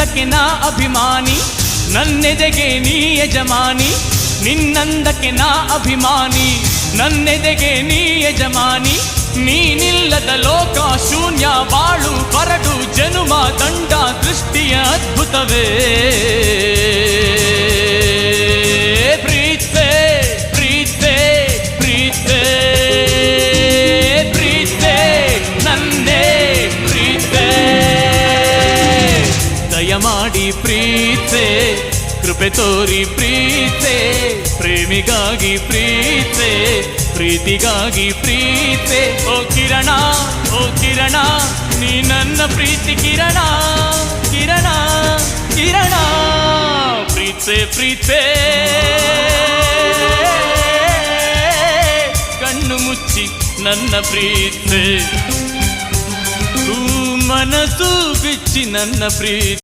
ನಿನ್ನಂದಕ್ಕೆ ನಾ ಅಭಿಮಾನಿ, ನನ್ನೆದೆಗೆ ನೀ ಯಜಮಾನಿ. ನಿನ್ನಂದಕ್ಕೆ ನಾ ಅಭಿಮಾನಿ, ನನ್ನೆದೆಗೆ ನೀ ಯಜಮಾನಿ. ನೀನಿಲ್ಲದ ಲೋಕ ಶೂನ್ಯ, ಬಾಳು ಬರಡು ಜನುಮ ದಂಡ, ದೃಷ್ಟಿಯ ಅದ್ಭುತವೇ ಪ್ರೀತೆ ಪ್ರೀತೆ ಪ್ರೀತೆ ಪ್ರೀತೆ ನನ್ನೇ ಪ್ರೀತೆ. ದಯಮಾಡಿ ಪ್ರೀತೆ, ಕೃಪೆ ತೋರಿ ಪ್ರೀತೆ, ಪ್ರೇಮಿಗಾಗಿ ಪ್ರೀತೆ, ಪ್ರೀತಿಗಾಗಿ ಪ್ರೀತೆ. ಓ ಕಿರಣ, ಓ ಕಿರಣ, ನೀ ನನ್ನ ಪ್ರೀತಿ ಕಿರಣ, ಕಿರಣ ಕಿರಣ. ಪ್ರೀತೆ ಪ್ರೀತೆ, ಕಣ್ಣು ಮುಚ್ಚಿ ನನ್ನ ಪ್ರೀತೆ, ಮನಸ್ಸು ಬಿಚ್ಚಿ ನನ್ನ ಪ್ರೀತಿ.